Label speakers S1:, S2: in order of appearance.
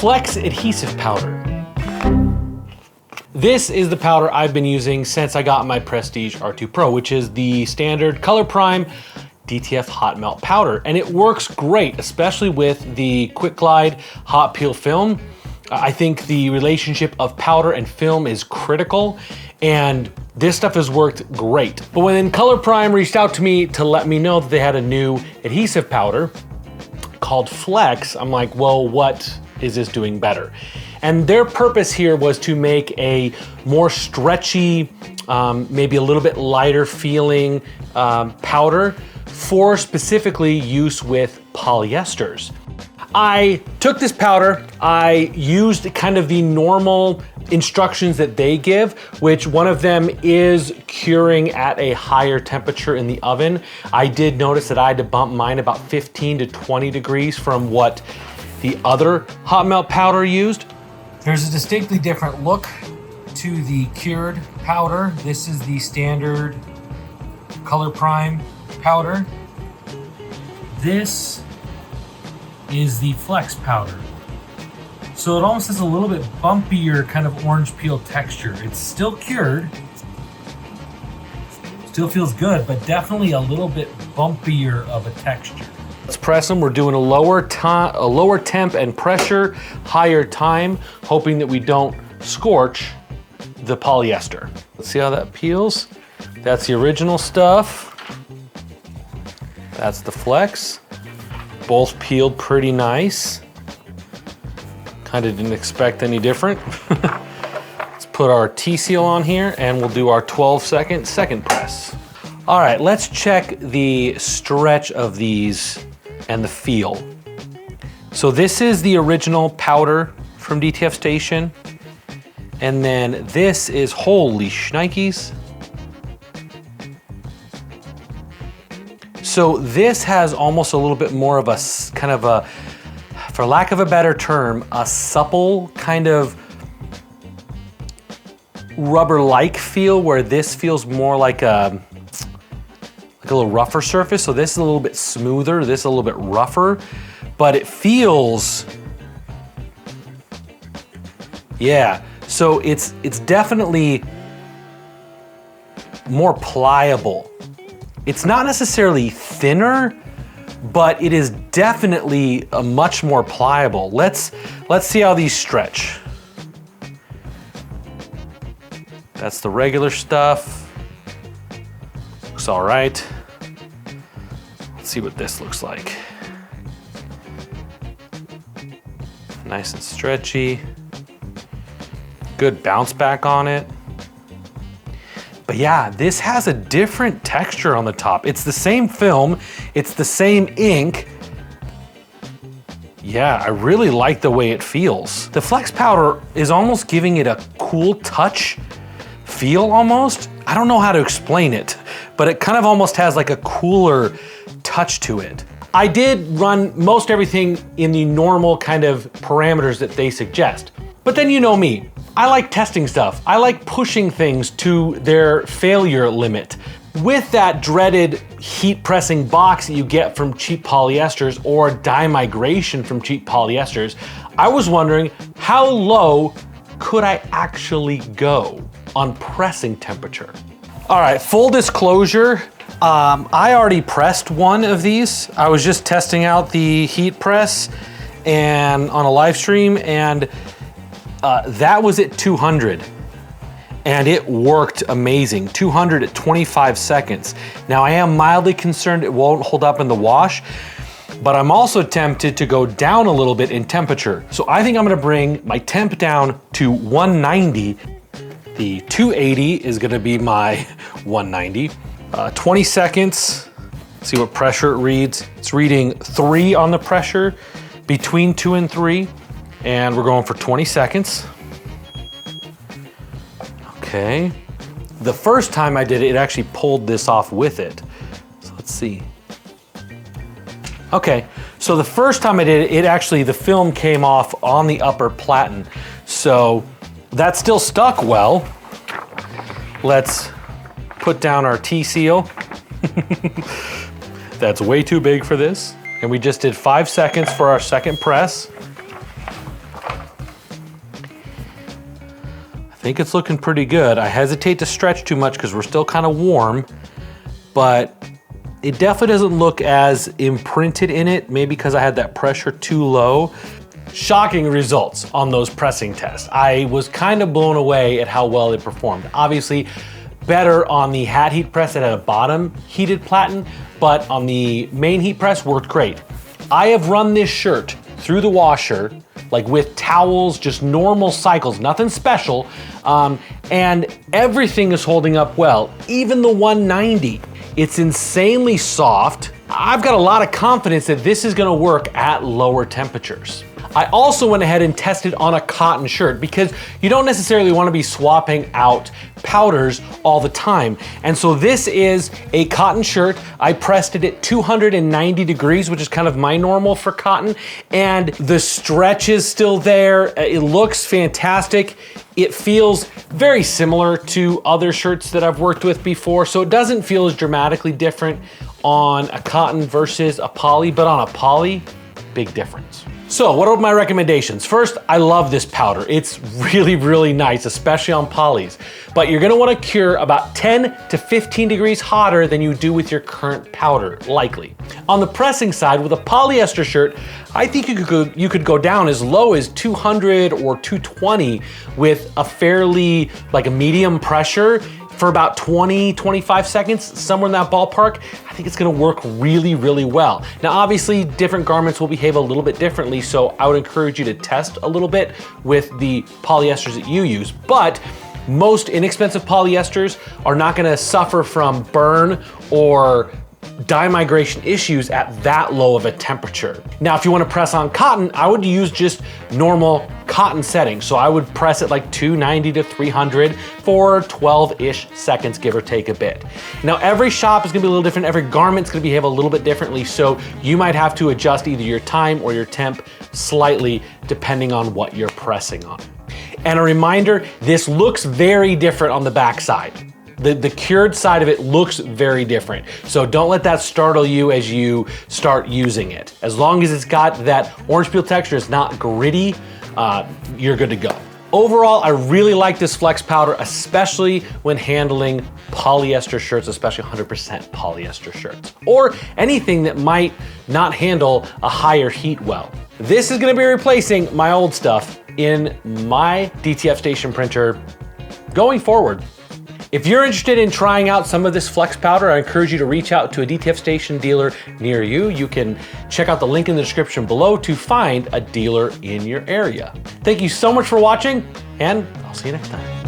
S1: Flex Adhesive Powder. This is the powder I've been using since I got my Prestige R2 Pro, which is the standard Color Prime DTF hot melt powder. And it works great, especially with the Quick Glide hot peel film. I think the relationship of powder and film is critical, and this stuff has worked great. But when Color Prime reached out to me to let me know that they had a new adhesive powder called Flex, I'm like, well, what is this doing better? And their purpose here was to make a more stretchy, maybe a little bit lighter feeling powder for specifically use with polyesters. I took this powder, I used kind of the normal instructions that they give, which one of them is curing at a higher temperature in the oven. I did notice that I had to bump mine about 15 to 20 degrees from what the other hot melt powder used. There's a distinctly different look to the cured powder. This is the standard Color Prime powder. This is the Flex powder. So it almost has a little bit bumpier kind of orange peel texture. It's still cured, still feels good, but definitely a little bit bumpier of a texture. Let's press them. We're doing a lower temp and pressure, higher time, hoping that we don't scorch the polyester. Let's see how that peels. That's the original stuff. That's the Flex. Both peeled pretty nice. Kind of didn't expect any different. Let's put our T-seal on here and we'll do our 12-second second press. All right, let's check the stretch of these and the feel. So this is the original powder from DTF Station. And then this is, holy shnikes. So this has almost a little bit more of a kind of a, for lack of a better term, a supple kind of rubber-like feel, where this feels more like a little rougher surface. So this is a little bit smoother, this is a little bit rougher, but it feels, yeah. So it's definitely more pliable. It's not necessarily thinner, but it is definitely a much more pliable. Let's see how these stretch. That's the regular stuff. Looks all right. Let's see what this looks like. Nice and stretchy. Good bounce back on it. But yeah, this has a different texture on the top. It's the same film, it's the same ink. Yeah, I really like the way it feels. The Flex powder is almost giving it a cool touch feel almost. I don't know how to explain it, but it kind of almost has like a cooler touch to it. I did run most everything in the normal kind of parameters that they suggest. But then you know me, I like testing stuff. I like pushing things to their failure limit. With that dreaded heat pressing box that you get from cheap polyesters or dye migration from cheap polyesters, I was wondering how low could I actually go on pressing temperature? All right, full disclosure, I already pressed one of these. I was just testing out the heat press and on a live stream, and that was at 200 and it worked amazing. 200 at 25 seconds. Now I am mildly concerned it won't hold up in the wash, but I'm also tempted to go down a little bit in temperature. So I think I'm gonna bring my temp down to 190. The 280 is gonna be my 190. 20 seconds, see what pressure it reads. It's reading 3 on the pressure, between 2 and 3. And we're going for 20 seconds. Okay. The first time I did it, it actually pulled this off with it. So let's see. Okay, so the first time I did it, it actually, the film came off on the upper platen. So that still stuck well. Let's put down our T-seal. That's way too big for this. And we just did 5 seconds for our second press. think it's looking pretty good. I hesitate to stretch too much because we're still kind of warm, but it definitely doesn't look as imprinted in it, maybe because I had that pressure too low. Shocking results on those pressing tests. I was kind of blown away at how well it performed. Obviously, better on the hat heat press that had a bottom heated platen, but on the main heat press worked great. I have run this shirt through the washer, like with towels, just normal cycles, nothing special, and everything is holding up well, even the 190. It's insanely soft. I've got a lot of confidence that this is gonna work at lower temperatures. I also went ahead and tested on a cotton shirt because you don't necessarily want to be swapping out powders all the time. And so this is a cotton shirt. I pressed it at 290 degrees, which is kind of my normal for cotton. And the stretch is still there. It looks fantastic. It feels very similar to other shirts that I've worked with before. So it doesn't feel as dramatically different on a cotton versus a poly, but on a poly, big difference. So what are my recommendations? First, I love this powder. It's really, really nice, especially on polys. But you're gonna wanna cure about 10 to 15 degrees hotter than you do with your current powder, likely. On the pressing side, with a polyester shirt, I think you could go down as low as 200 or 220 with a fairly, like a medium pressure for about 20, 25 seconds, somewhere in that ballpark. I think it's gonna work really, really well. Now, obviously, different garments will behave a little bit differently, so I would encourage you to test a little bit with the polyesters that you use, but most inexpensive polyesters are not gonna suffer from burn or dye migration issues at that low of a temperature. Now, if you wanna press on cotton, I would use just normal cotton settings. So I would press it like 290 to 300 for 12-ish seconds, give or take a bit. Now, every shop is gonna be a little different. Every garment's gonna behave a little bit differently. So you might have to adjust either your time or your temp slightly depending on what you're pressing on. And a reminder, this looks very different on the back side. The cured side of it looks very different. So don't let that startle you as you start using it. As long as it's got that orange peel texture, it's not gritty, you're good to go. Overall, I really like this Flex powder, especially when handling polyester shirts, especially 100% polyester shirts, or anything that might not handle a higher heat well. This is gonna be replacing my old stuff in my DTF station printer going forward. If you're interested in trying out some of this Flex powder, I encourage you to reach out to a DTF station dealer near you. You can check out the link in the description below to find a dealer in your area. Thank you so much for watching, and I'll see you next time.